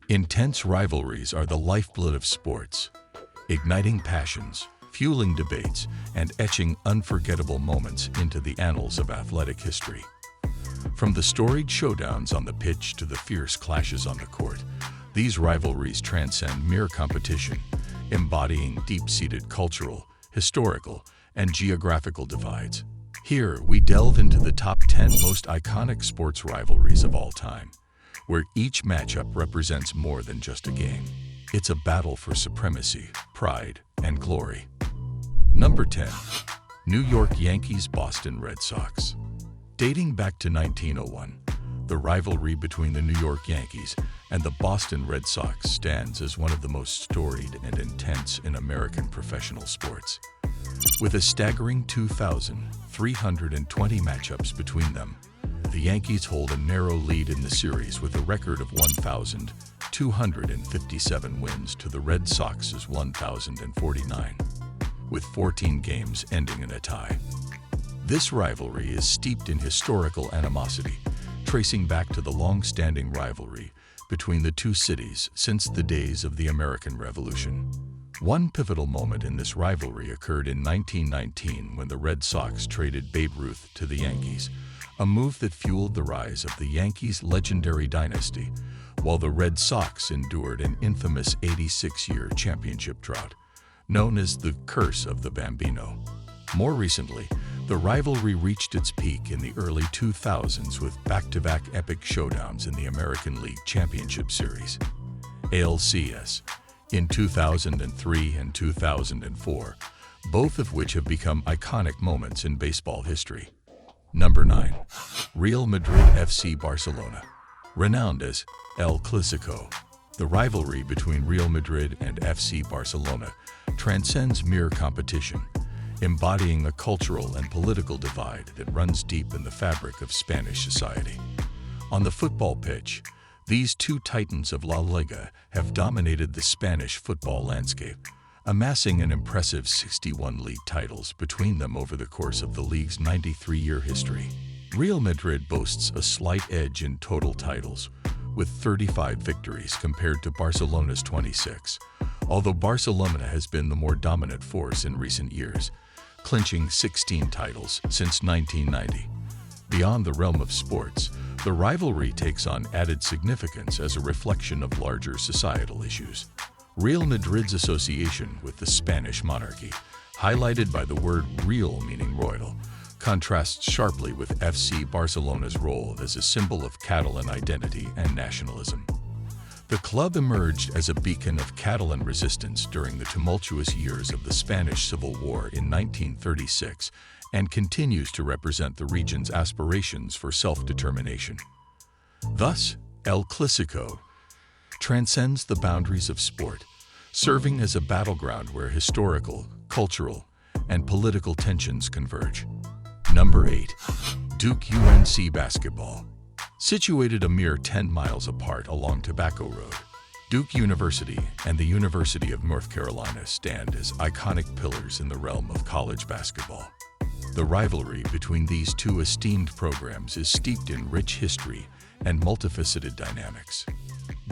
Intense rivalries are the lifeblood of sports, igniting passions, fueling debates, and etching unforgettable moments into the annals of athletic history. From the storied showdowns on the pitch to the fierce clashes on the court, these rivalries transcend mere competition, embodying deep-seated cultural, historical, and geographical divides. Here, we delve into the top 10 most iconic sports rivalries of all time, where each matchup represents more than just a game. It's a battle for supremacy, pride, and glory. Number 10. New York Yankees-Boston Red Sox. Dating back to 1901, the rivalry between the New York Yankees and the Boston Red Sox stands as one of the most storied and intense in American professional sports. With a staggering 2,320 matchups between them, the Yankees hold a narrow lead in the series with a record of 1,257 wins to the Red Sox's 1,049, with 14 games ending in a tie. This rivalry is steeped in historical animosity, tracing back to the long-standing rivalry between the two cities since the days of the American Revolution. One pivotal moment in this rivalry occurred in 1919 when the Red Sox traded Babe Ruth to the Yankees, a move that fueled the rise of the Yankees' legendary dynasty, while the Red Sox endured an infamous 86-year championship drought, known as the Curse of the Bambino. More recently, the rivalry reached its peak in the early 2000s with back-to-back epic showdowns in the American League Championship Series, ALCS, in 2003 and 2004, both of which have become iconic moments in baseball history. Number 9. Real Madrid FC Barcelona. Renowned as El Clásico, the rivalry between Real Madrid and FC Barcelona transcends mere competition, embodying a cultural and political divide that runs deep in the fabric of Spanish society. On the football pitch, these two titans of La Liga have dominated the Spanish football landscape, amassing an impressive 61 league titles between them over the course of the league's 93-year history. Real Madrid boasts a slight edge in total titles, with 35 victories compared to Barcelona's 26, although Barcelona has been the more dominant force in recent years, clinching 16 titles since 1990. Beyond the realm of sports, the rivalry takes on added significance as a reflection of larger societal issues. Real Madrid's association with the Spanish monarchy, highlighted by the word real meaning royal, contrasts sharply with FC Barcelona's role as a symbol of Catalan identity and nationalism. The club emerged as a beacon of Catalan resistance during the tumultuous years of the Spanish Civil War in 1936 and continues to represent the region's aspirations for self-determination. Thus, El Clásico transcends the boundaries of sport, serving as a battleground where historical, cultural, and political tensions converge. Number 8. Duke UNC Basketball. Situated a mere 10 miles apart along Tobacco Road, Duke University and the University of North Carolina stand as iconic pillars in the realm of college basketball. The rivalry between these two esteemed programs is steeped in rich history and multifaceted dynamics.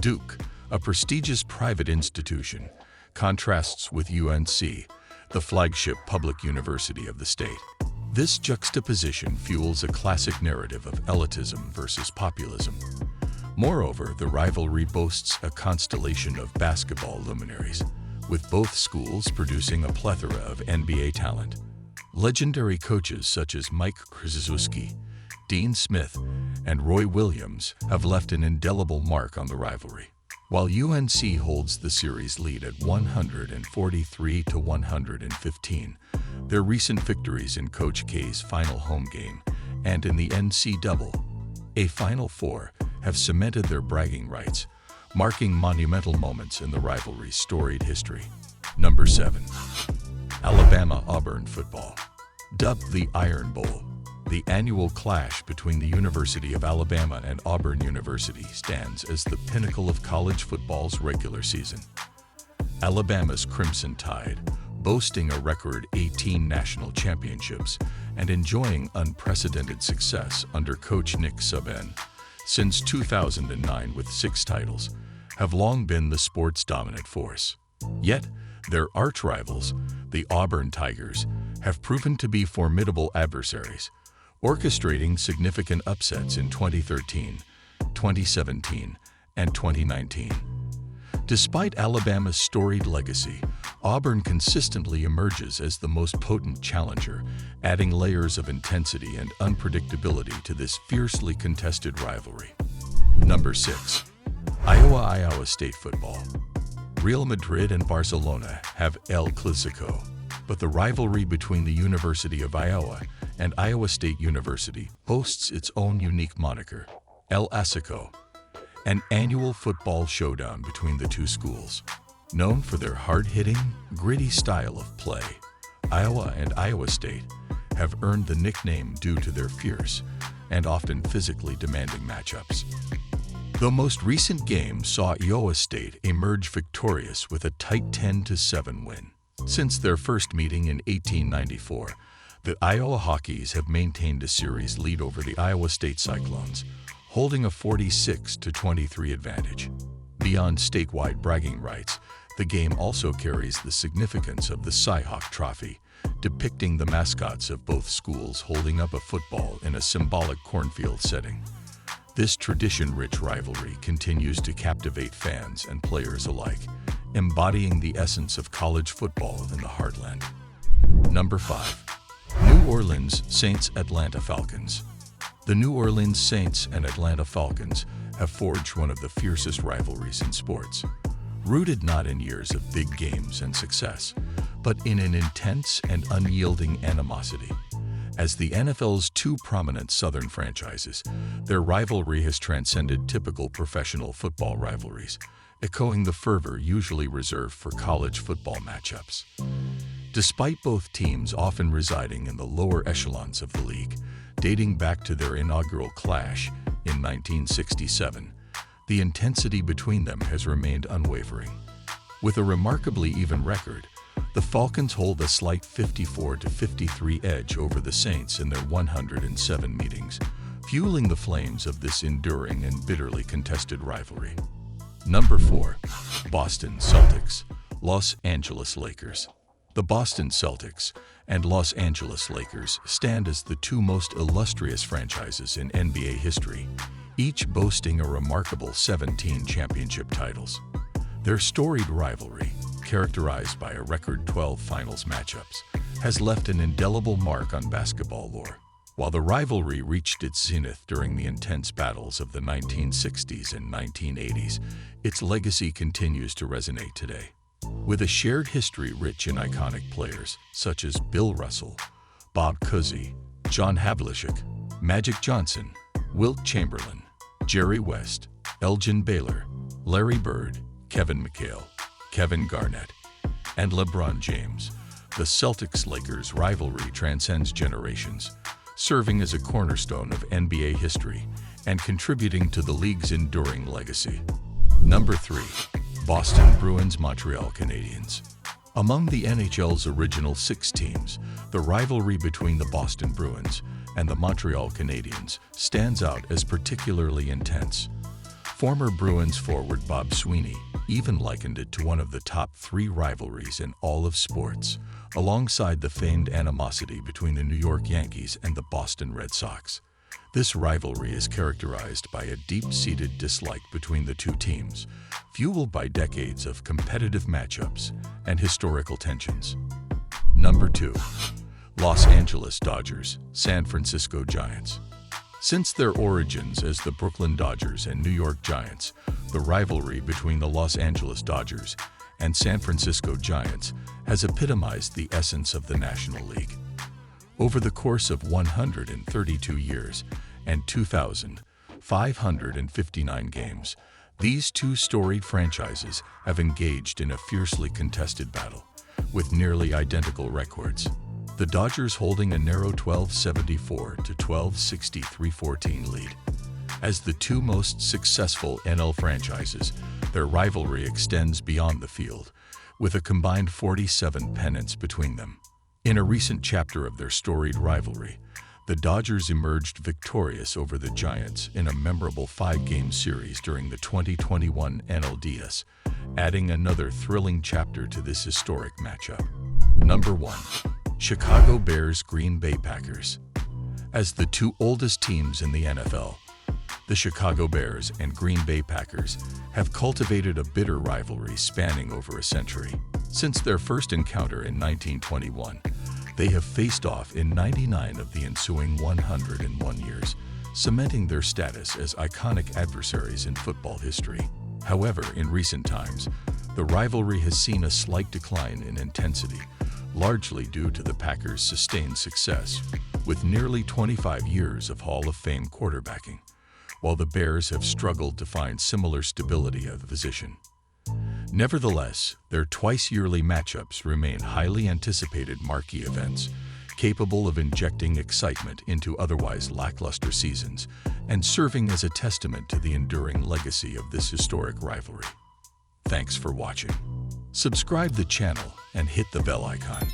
Duke, a prestigious private institution, contrasts with UNC, the flagship public university of the state. This juxtaposition fuels a classic narrative of elitism versus populism. Moreover, the rivalry boasts a constellation of basketball luminaries, with both schools producing a plethora of NBA talent. Legendary coaches such as Mike Krzyzewski, Dean Smith, and Roy Williams have left an indelible mark on the rivalry. While UNC holds the series lead at 143-115, their recent victories in Coach K's final home game and in the NCAA Final Four have cemented their bragging rights, marking monumental moments in the rivalry's storied history. Number 7. Alabama-Auburn football. Dubbed the Iron Bowl, the annual clash between the University of Alabama and Auburn University stands as the pinnacle of college football's regular season. Alabama's Crimson Tide, boasting a record 18 national championships and enjoying unprecedented success under coach Nick Saban since 2009 with 6 titles, have long been the sport's dominant force. Yet, their arch-rivals, the Auburn Tigers, have proven to be formidable adversaries, orchestrating significant upsets in 2013, 2017, and 2019. Despite Alabama's storied legacy, Auburn consistently emerges as the most potent challenger, adding layers of intensity and unpredictability to this fiercely contested rivalry. Number 6. Iowa State football. Real Madrid and Barcelona have El Clásico, but the rivalry between the University of Iowa and Iowa State University boasts its own unique moniker, El Clásico, an annual football showdown between the two schools. Known for their hard-hitting, gritty style of play, Iowa and Iowa State have earned the nickname due to their fierce and often physically demanding matchups. The most recent game saw Iowa State emerge victorious with a tight 10-7 win. Since their first meeting in 1894, the Iowa Hawkeyes have maintained a series lead over the Iowa State Cyclones, holding a 46-23 advantage. Beyond statewide bragging rights, the game also carries the significance of the Cy-Hawk Trophy, depicting the mascots of both schools holding up a football in a symbolic cornfield setting. This tradition-rich rivalry continues to captivate fans and players alike, embodying the essence of college football in the heartland. Number 5. New Orleans Saints Atlanta Falcons. The New Orleans Saints and Atlanta Falcons have forged one of the fiercest rivalries in sports, rooted not in years of big games and success, but in an intense and unyielding animosity. As the NFL's two prominent Southern franchises, their rivalry has transcended typical professional football rivalries, echoing the fervor usually reserved for college football matchups. Despite both teams often residing in the lower echelons of the league, dating back to their inaugural clash in 1967, the intensity between them has remained unwavering. With a remarkably even record, the Falcons hold a slight 54-53 edge over the Saints in their 107 meetings, fueling the flames of this enduring and bitterly contested rivalry. Number 4. Boston Celtics, Los Angeles Lakers. The Boston Celtics and Los Angeles Lakers stand as the two most illustrious franchises in NBA history, each boasting a remarkable 17 championship titles. Their storied rivalry, characterized by a record 12 finals matchups, has left an indelible mark on basketball lore. While the rivalry reached its zenith during the intense battles of the 1960s and 1980s, its legacy continues to resonate today. With a shared history rich in iconic players such as Bill Russell, Bob Cousy, John Havlicek, Magic Johnson, Wilt Chamberlain, Jerry West, Elgin Baylor, Larry Bird, Kevin McHale, Kevin Garnett, and LeBron James, the Celtics-Lakers rivalry transcends generations, serving as a cornerstone of NBA history and contributing to the league's enduring legacy. Number 3. Boston Bruins Montreal Canadiens. Among the NHL's original 6 teams, the rivalry between the Boston Bruins and the Montreal Canadiens stands out as particularly intense. Former Bruins forward Bob Sweeney even likened it to one of the top 3 rivalries in all of sports, alongside the famed animosity between the New York Yankees and the Boston Red Sox. This rivalry is characterized by a deep-seated dislike between the two teams, fueled by decades of competitive matchups and historical tensions. Number 2. Los Angeles Dodgers, San Francisco Giants. Since their origins as the Brooklyn Dodgers and New York Giants, the rivalry between the Los Angeles Dodgers and San Francisco Giants has epitomized the essence of the National League. Over the course of 132 years and 2,559 games, these two storied franchises have engaged in a fiercely contested battle, with nearly identical records. The Dodgers holding a narrow 1274 to 1263-14 lead. As the two most successful NL franchises, their rivalry extends beyond the field, with a combined 47 pennants between them. In a recent chapter of their storied rivalry, The Dodgers emerged victorious over the Giants in a memorable 5-game series during the 2021 NLDS, adding another thrilling chapter to this historic matchup. Number 1. Chicago Bears-Green Bay Packers. As the two oldest teams in the NFL, the Chicago Bears and Green Bay Packers have cultivated a bitter rivalry spanning over a century. Since their first encounter in 1921, they have faced off in 99 of the ensuing 101 years, cementing their status as iconic adversaries in football history. However, in recent times, the rivalry has seen a slight decline in intensity, largely due to the Packers' sustained success, with nearly 25 years of Hall of Fame quarterbacking, while the Bears have struggled to find similar stability at the position. Nevertheless, their twice-yearly matchups remain highly anticipated marquee events, capable of injecting excitement into otherwise lackluster seasons and serving as a testament to the enduring legacy of this historic rivalry. Thanks for watching. Subscribe the channel and hit the bell icon.